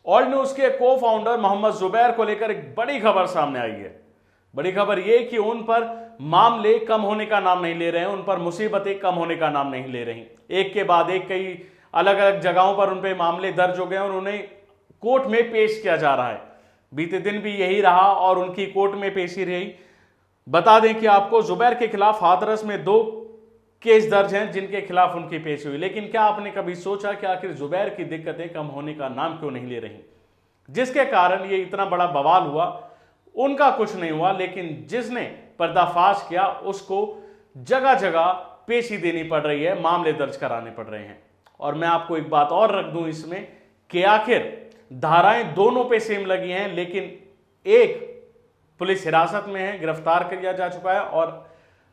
All news के को founder Mohammad Zubair को लेकर एक बड़ी खबर सामने आई है। बड़ी खबर यह कि उन पर मामले कम होने का नाम नहीं ले रहे हैं, उन पर मुसीबतें कम होने का नाम नहीं ले रही। एक के बाद एक कई अलग अलग जगहों पर उन पर मामले दर्ज हो गए और उन्हें कोर्ट में पेश किया जा रहा है। बीते दिन भी यही रहा और उनकी कोर्ट में पेशी रही। बता दें कि आपको जुबैर के खिलाफ हाथरस में 2 केस दर्ज हैं जिनके खिलाफ उनकी पेशी हुई। लेकिन क्या आपने कभी सोचा कि आखिर जुबैर की दिक्कतें कम होने का नाम क्यों नहीं ले रही, जिसके कारण ये इतना बड़ा बवाल हुआ? उनका कुछ नहीं हुआ, लेकिन जिसने पर्दाफाश किया उसको जगह जगह पेशी देनी पड़ रही है, मामले दर्ज कराने पड़ रहे हैं। और मैं आपको एक बात और रख दूं इसमें कि आखिर धाराएं दोनों पे सेम लगी हैं, लेकिन एक पुलिस हिरासत में है, गिरफ्तार किया जा चुका है और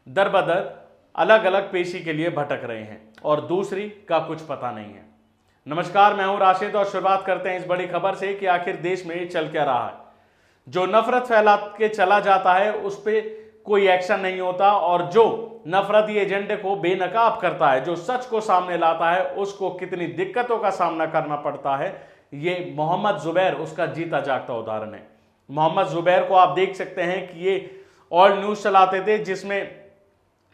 दर बदर अलग अलग पेशी के लिए भटक रहे हैं, और दूसरी का कुछ पता नहीं है। नमस्कार, मैं हूं राशिद और शुरुआत करते हैं इस बड़ी खबर से कि आखिर देश में चल क्या रहा है। जो नफरत फैला के चला जाता है उस पर कोई एक्शन नहीं होता, और जो नफरती एजेंडे को बेनकाब करता है, जो सच को सामने लाता है, उसको कितनी दिक्कतों का सामना करना पड़ता है। ये मोहम्मद जुबैर उसका जीता जागता उदाहरण है। मोहम्मद जुबैर को आप देख सकते हैं कि ये ऑल न्यूज चलाते थे, जिसमें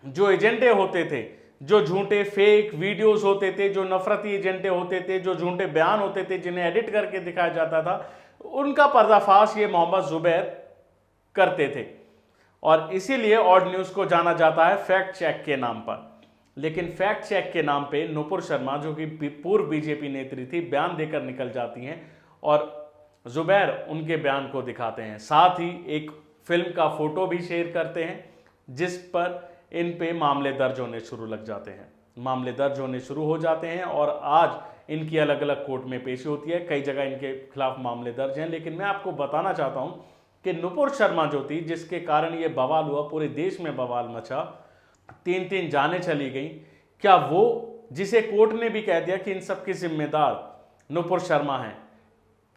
जो एजेंडे होते थे, जो झूठे फेक वीडियोस होते थे, जो नफरती एजेंडे होते थे, जो झूठे बयान होते थे, जिन्हें एडिट करके दिखाया जाता था, उनका पर्दाफाश ये मोहम्मद जुबैर करते थे। और इसीलिए ऑड न्यूज को जाना जाता है फैक्ट चेक के नाम पर। लेकिन फैक्ट चेक के नाम पे नुपुर शर्मा, जो कि पूर्व बीजेपी नेत्री थी, बयान देकर निकल जाती हैं और जुबैर उनके बयान को दिखाते हैं। साथ ही एक फिल्म का फोटो भी शेयर करते हैं जिस पर इन पे मामले दर्ज होने शुरू लग जाते हैं, मामले दर्ज होने शुरू हो जाते हैं और आज इनकी अलग अलग कोर्ट में पेशी होती है। कई जगह इनके खिलाफ मामले दर्ज हैं। लेकिन मैं आपको बताना चाहता हूं कि नुपुर शर्मा जो थी, जिसके कारण ये बवाल हुआ, पूरे देश में बवाल मचा, 3 जानें चली गई, क्या वो, जिसे कोर्ट ने भी कह दिया कि इन सब की जिम्मेदार नुपुर शर्मा है,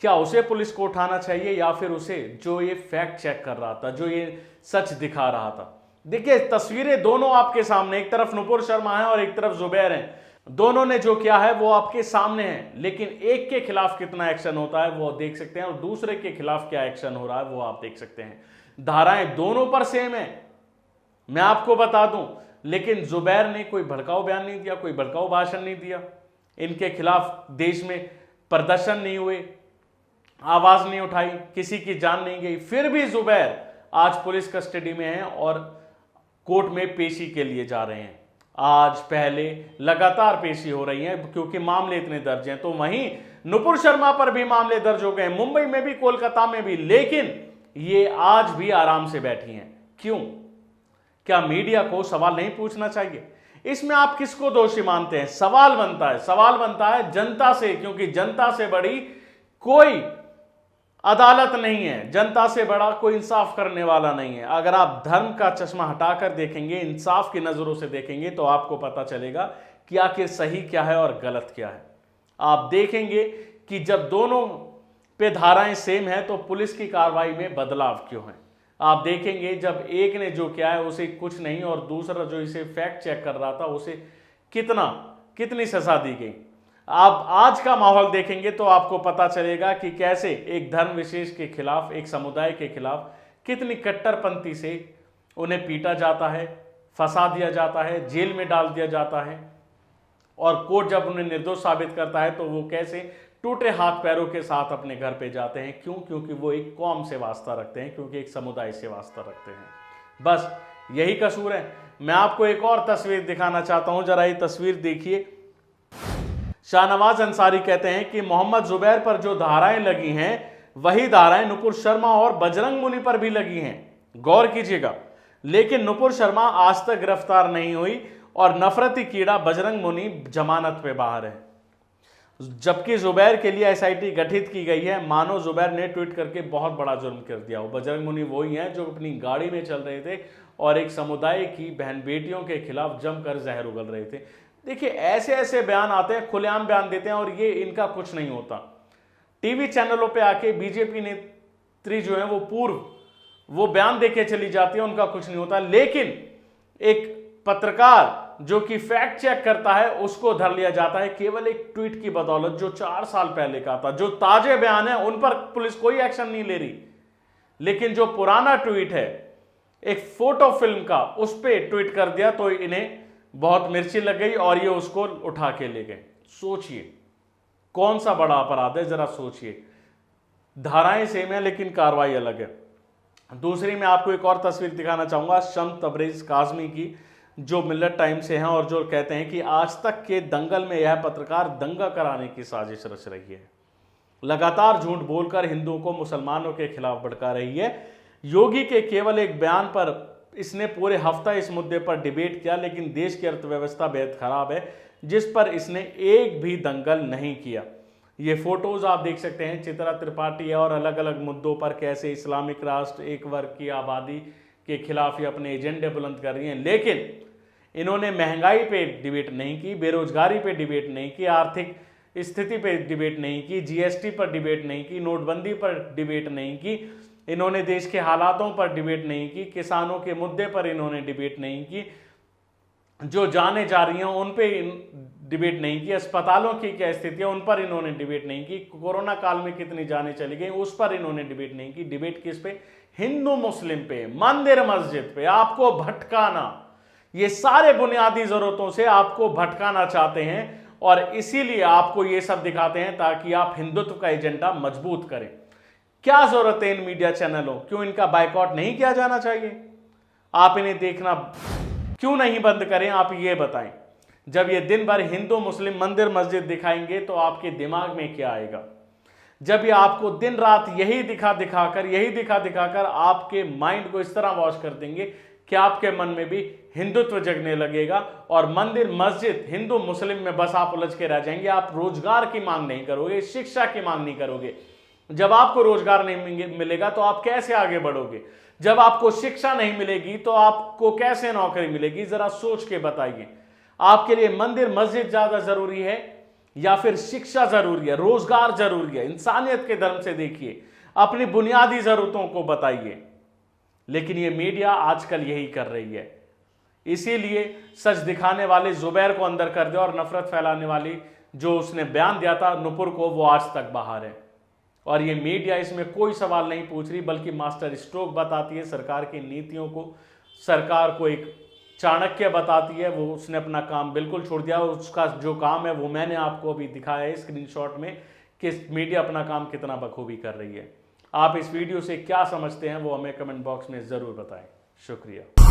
क्या उसे पुलिस को उठाना चाहिए या फिर उसे जो ये फैक्ट चेक कर रहा था, जो ये सच दिखा रहा था? देखिए, तस्वीरें दोनों आपके सामने, एक तरफ नुपुर शर्मा है और एक तरफ जुबैर है। दोनों ने जो किया है वो आपके सामने है, लेकिन एक के खिलाफ कितना एक्शन होता है वो देख सकते हैं और दूसरे के खिलाफ क्या एक्शन हो रहा है वो आप देख सकते हैं। धाराएं दोनों पर सेम है, मैं आपको बता दूं, लेकिन जुबैर ने कोई भड़काऊ बयान नहीं दिया, कोई भड़काऊ भाषण नहीं दिया, इनके खिलाफ देश में प्रदर्शन नहीं हुए, आवाज नहीं उठाई, किसी की जान नहीं गई। फिर भी जुबैर आज पुलिस कस्टडी में है और कोर्ट में पेशी के लिए जा रहे हैं। आज पहले लगातार पेशी हो रही है क्योंकि मामले इतने दर्ज हैं। तो वहीं नुपुर शर्मा पर भी मामले दर्ज हो गए, मुंबई में भी, कोलकाता में भी, लेकिन ये आज भी आराम से बैठी हैं। क्यों? क्या मीडिया को सवाल नहीं पूछना चाहिए? इसमें आप किसको दोषी मानते हैं? सवाल बनता है जनता से, क्योंकि जनता से बड़ी कोई अदालत नहीं है, जनता से बड़ा कोई इंसाफ करने वाला नहीं है। अगर आप धर्म का चश्मा हटाकर देखेंगे, इंसाफ की नजरों से देखेंगे, तो आपको पता चलेगा कि आखिर सही क्या है और गलत क्या है। आप देखेंगे कि जब दोनों पे धाराएं सेम है तो पुलिस की कार्रवाई में बदलाव क्यों है। आप देखेंगे जब एक ने जो किया है उसे कुछ नहीं और दूसरा जो इसे फैक्ट चेक कर रहा था उसे कितनी सजा दी गई। आप आज का माहौल देखेंगे तो आपको पता चलेगा कि कैसे एक धर्म विशेष के खिलाफ, एक समुदाय के खिलाफ कितनी कट्टरपंथी से उन्हें पीटा जाता है, फंसा दिया जाता है, जेल में डाल दिया जाता है, और कोर्ट जब उन्हें निर्दोष साबित करता है तो वो कैसे टूटे हाथ पैरों के साथ अपने घर पे जाते हैं। क्यों? क्योंकि वो एक कौम से वास्ता रखते हैं, क्योंकि एक समुदाय से वास्ता रखते हैं। बस यही कसूर है। मैं आपको एक और तस्वीर दिखाना चाहता हूं, जरा ये तस्वीर देखिए। शाहनवाज अंसारी कहते हैं कि मोहम्मद जुबैर पर जो धाराएं लगी हैं वही धाराएं नुपुर शर्मा और बजरंग मुनि पर भी लगी हैं। गौर कीजिएगा। लेकिन नुपुर शर्मा आज तक गिरफ्तार नहीं हुई और नफरती कीड़ा बजरंग मुनि जमानत पे बाहर है, जबकि जुबैर के लिए एसआईटी गठित की गई है। मानो जुबैर ने ट्वीट करके बहुत बड़ा जुर्म कर दिया हो। बजरंग मुनि वही हैं जो अपनी गाड़ी में चल रहे थे और एक समुदाय की बहन बेटियों के खिलाफ जमकर जहर उगल रहे थे। देखिए, ऐसे ऐसे बयान आते हैं, खुलेआम बयान देते हैं और ये इनका कुछ नहीं होता। टीवी चैनलों पे आके बीजेपी नेत्री जो है वो बयान देके चली जाती है, उनका कुछ नहीं होता। लेकिन एक पत्रकार जो कि फैक्ट चेक करता है उसको धर लिया जाता है केवल एक ट्वीट की बदौलत जो 4 साल पहले का था। जो ताजे बयान है उन पर पुलिस कोई एक्शन नहीं ले रही, लेकिन जो पुराना ट्वीट है एक फोटो फिल्म का, उस पर ट्वीट कर दिया तो इन्हें बहुत मिर्ची लग गई और ये उसको उठा के ले गए। सोचिए कौन सा बड़ा अपराध है, जरा सोचिए। धाराएं सेम है लेकिन कार्रवाई अलग है। दूसरी मैं आपको एक और तस्वीर दिखाना चाहूंगा शम्स तबरेज काज़मी की, जो मिल्लत टाइम से हैं और जो कहते हैं कि आज तक के दंगल में यह पत्रकार दंगा कराने की साजिश रच रही है, लगातार झूठ बोलकर हिंदुओं को मुसलमानों के खिलाफ भड़का रही है। योगी के केवल एक बयान पर इसने पूरे हफ्ता इस मुद्दे पर डिबेट किया, लेकिन देश की अर्थव्यवस्था बेहद खराब है जिस पर इसने एक भी दंगल नहीं किया। ये फोटोज आप देख सकते हैं, चित्रा त्रिपाठी और अलग अलग मुद्दों पर कैसे इस्लामिक राष्ट्र एक वर्ग की आबादी के खिलाफ ही अपने एजेंडे बुलंद कर रही हैं, लेकिन इन्होंने महंगाई पे डिबेट नहीं की, बेरोजगारी पे डिबेट नहीं की, आर्थिक स्थिति पे डिबेट नहीं की, जीएसटी पर डिबेट नहीं की, नोटबंदी पर डिबेट नहीं की, इन्होंने देश के हालातों पर डिबेट नहीं की, किसानों के मुद्दे पर इन्होंने डिबेट नहीं की, जो जाने जा रही हैं उन पे डिबेट नहीं की, अस्पतालों की क्या स्थिति है उन पर इन्होंने डिबेट नहीं की, कोरोना काल में कितनी जानें चली गई उस पर इन्होंने डिबेट नहीं की। डिबेट किस पे? हिंदू मुस्लिम पे, मंदिर मस्जिद पे, आपको भटकाना। ये सारे बुनियादी जरूरतों से आपको भटकाना चाहते हैं और इसीलिए आपको ये सब दिखाते हैं ताकि आप हिंदुत्व का एजेंडा मजबूत करें। क्या जरूरत है इन मीडिया चैनलों? क्यों इनका बायकॉट नहीं किया जाना चाहिए? आप इन्हें देखना क्यों नहीं बंद करें? आप ये बताएं। जब ये दिन भर हिंदू मुस्लिम मंदिर मस्जिद दिखाएंगे तो आपके दिमाग में क्या आएगा? जब ये आपको दिन रात यही दिखा दिखाकर आपके माइंड को इस तरह वॉश कर देंगे कि आपके मन में भी हिंदुत्व जगने लगेगा और मंदिर मस्जिद हिंदू मुस्लिम में बस आप उलझ के रह जाएंगे। आप रोजगार की मांग नहीं करोगे, शिक्षा की मांग नहीं करोगे। जब आपको रोजगार नहीं मिलेगा तो आप कैसे आगे बढ़ोगे? जब आपको शिक्षा नहीं मिलेगी तो आपको कैसे नौकरी मिलेगी? जरा सोच के बताइए। आपके लिए मंदिर मस्जिद ज्यादा जरूरी है या फिर शिक्षा जरूरी है, रोजगार जरूरी है? इंसानियत के धर्म से देखिए, अपनी बुनियादी जरूरतों को बताइए। लेकिन ये मीडिया आजकल यही कर रही है। इसीलिए सच दिखाने वाले जुबैर को अंदर कर दिया और नफरत फैलाने वाली जो उसने बयान दिया था नुपुर को, वो आज तक बाहर है। और ये मीडिया इसमें कोई सवाल नहीं पूछ रही बल्कि मास्टर स्ट्रोक बताती है सरकार की नीतियों को, सरकार को एक चाणक्य बताती है। वो उसने अपना काम बिल्कुल छोड़ दिया। उसका जो काम है वो मैंने आपको अभी दिखाया है स्क्रीनशॉट में कि मीडिया अपना काम कितना बखूबी कर रही है। आप इस वीडियो से क्या समझते हैं वो हमें कमेंट बॉक्स में ज़रूर बताएं। शुक्रिया।